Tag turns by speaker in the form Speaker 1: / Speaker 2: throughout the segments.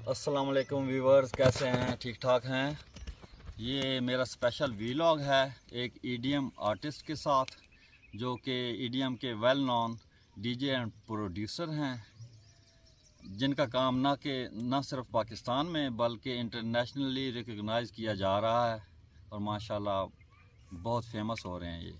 Speaker 1: अस्सलाम वालेकुम व्यूवर्स, कैसे हैं? ठीक ठाक हैं। ये मेरा स्पेशल वीलॉग है एक ईडीएम आर्टिस्ट के साथ, जो कि ईडीएम के well known DJ and producer हैं, जिनका काम न सिर्फ पाकिस्तान में बल्कि इंटरनेशनली रिकग्नाइज़ किया जा रहा है और माशाल्लाह बहुत फेमस हो रहे हैं ये।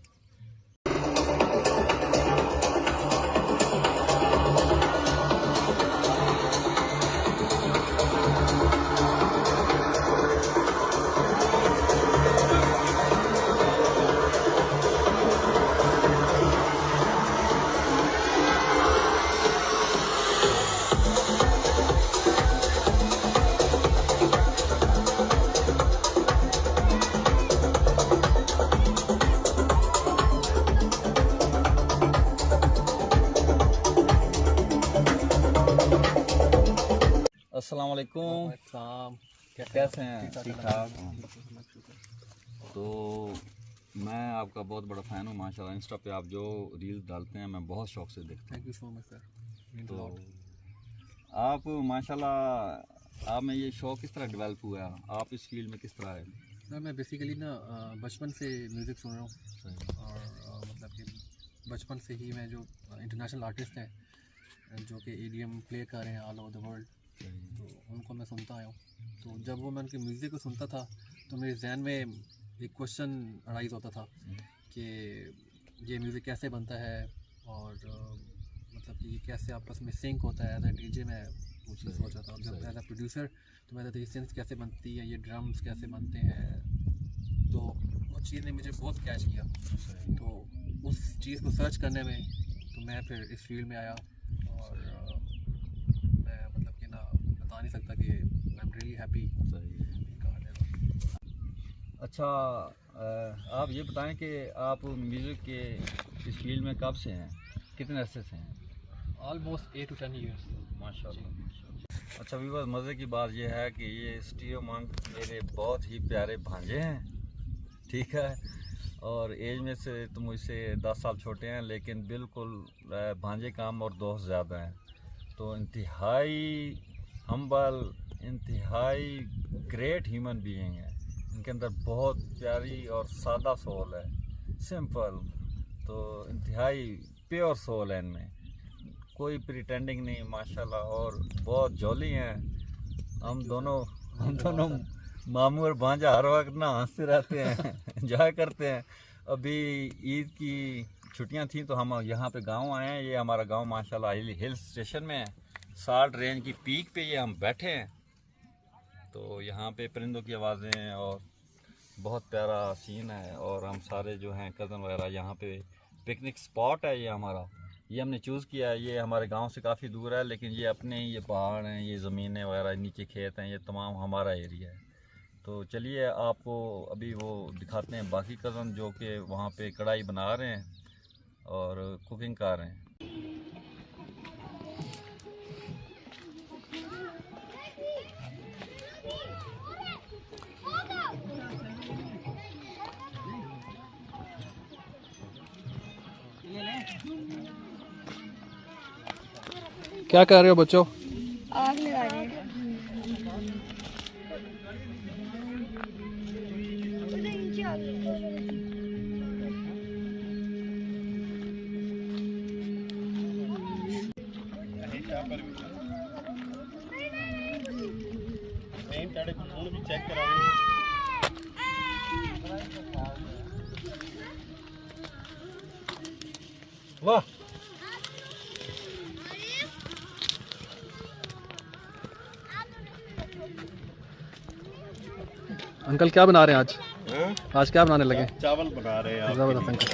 Speaker 1: अस्सलाम वालेकुम, कैसे हैं? ठीक ठाक। तो मैं आपका बहुत बड़ा फ़ैन हूँ माशाल्लाह। इंस्टा पे आप जो रील डालते हैं मैं बहुत शौक़ से देखता हूँ।
Speaker 2: Thank you so much sir.
Speaker 1: तो आप माशाल्लाह, आप में ये शौक़ किस तरह डेवलप हुआ? आप इस फील्ड में किस तरह है?
Speaker 2: सर मैं बेसिकली बचपन से म्यूज़िक सुन रहा हूँ और मतलब कि बचपन से ही मैं जो इंटरनेशनल आर्टिस्ट हैं जो कि ईडीएम प्ले कर रहे हैं ऑल ओवर द वर्ल्ड, तो उनको मैं सुनता आया हूँ। तो जब वो मैं उनके म्यूज़िक को सुनता था तो मेरे जहन में एक क्वेश्चन अराइज होता था कि ये म्यूज़िक कैसे बनता है और मतलब कि ये कैसे आपस में सिंक होता है। एज ए डीजे मैं वो चीज़ सोचा था। जब एज ए प्रोड्यूसर तो मैं ये सिंथ कैसे बनती है, ये ड्रम्स कैसे बनते हैं, तो वो चीज़ ने मुझे बहुत कैच किया। तो उस चीज़ को सर्च करने में तो मैं फिर इस फील्ड में आया और मैं मतलब कि बता नहीं सकता कि आई एम रियली हैप्पी।
Speaker 1: अच्छा, आप ये बताएं कि आप म्यूज़िक के इस फील्ड में कब से हैं, कितने अरसे से हैं?
Speaker 2: Almost 8 to 10 years.
Speaker 1: माशाल्लाह। अच्छा व्यूअर्स, मज़े की बात यह है कि ये स्टीरियो मंक मेरे बहुत ही प्यारे भांजे हैं, ठीक है। और एज में से तो मुझसे 10 साल छोटे हैं, लेकिन बिल्कुल भांजे काम और दोस्त ज़्यादा हैं। तो इंतहाई हम्बल, इंतहाई ग्रेट ह्यूमन बीइंग है। इनके अंदर बहुत प्यारी और सादा सोल है, सिंपल, तो इंतहाई प्योर सोल है इनमें, कोई प्रिटेंडिंग नहीं माशाल्लाह। और बहुत जॉली हैं। हम दोनों मामू और भांजा हर वक्त ना हंसते रहते हैं एंजॉय करते हैं। अभी ईद की छुट्टियां थी तो हम यहाँ पे गांव आए हैं। ये हमारा गांव माशाल्लाह हिल स्टेशन में है, साल्ट रेंज की पीक पे ये हम बैठे हैं। तो यहाँ पे परिंदों की आवाज़ें और बहुत प्यारा सीन है। और हम सारे जो हैं कज़न वगैरह, यहाँ पे पिकनिक स्पॉट है ये हमारा, ये हमने चूज़ किया है। ये हमारे गांव से काफ़ी दूर है, लेकिन ये अपने ही ये पहाड़ हैं, ये ज़मीनें वगैरह, नीचे खेत हैं, ये तमाम हमारा एरिया है। तो चलिए आपको अभी वो दिखाते हैं बाकी कज़न जो कि वहाँ पे कढ़ाई बना रहे हैं और कुकिंग कर रहे हैं।
Speaker 2: क्या कर रहे हो बच्चों?
Speaker 3: आग लगा रहे हैं।
Speaker 4: चेक कराओ।
Speaker 2: वाह, अंकल क्या बना रहे हैं आज? आज क्या बनाने लगे?
Speaker 4: चावल बना रहे हैं।
Speaker 2: जबरदस्त अंकल।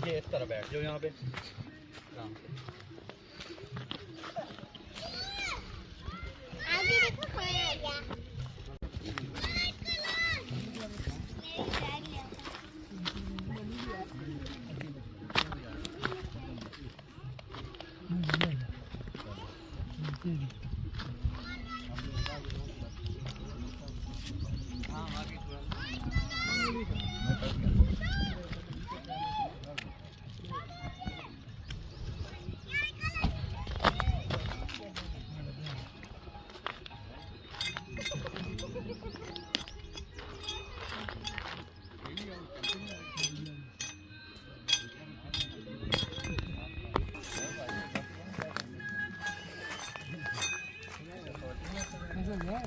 Speaker 4: ये इस तरह बैठ जाओ यहाँ पे।
Speaker 1: ये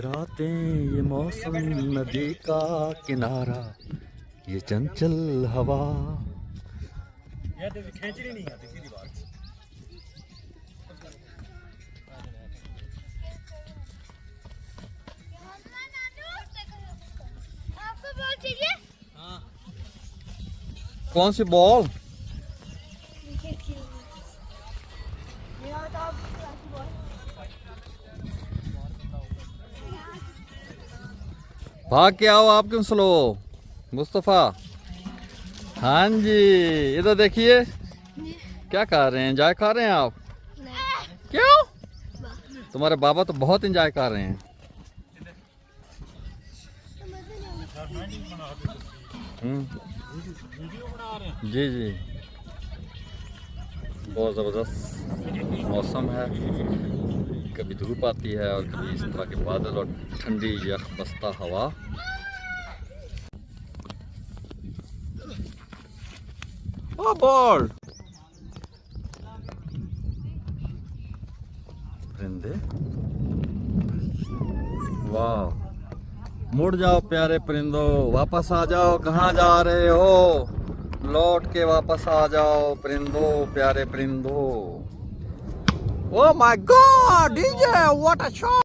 Speaker 1: रातें, ये मौसम, नदी का किनारा, ये चंचल हवा।
Speaker 4: खींचनी नहीं आती सीधी बात।
Speaker 3: आपको बॉल चाहिए?
Speaker 1: कौन सी बॉल? भाग के आओ, आप क्यों स्लो मुस्तफा? हाँ जी, इधर देखिए, क्या खा रहे हैं? एंजॉय कर रहे हैं आप? क्यों? तुम्हारे बाबा तो बहुत एंजॉय कर रहे हैं। जी जी, बहुत ज़बरदस्त मौसम है, कभी धूप आती है और कभी इस तरह के बादल और ठंडी यख बस्ता हवा। ओ बॉल, परिंदे, वाह, मुड़ जाओ प्यारे परिंदों, वापस आ जाओ। कहाँ जा रहे हो? लौट के वापस आ जाओ परिंदों, प्यारे परिंदों। Oh my God, DJ, what a shot!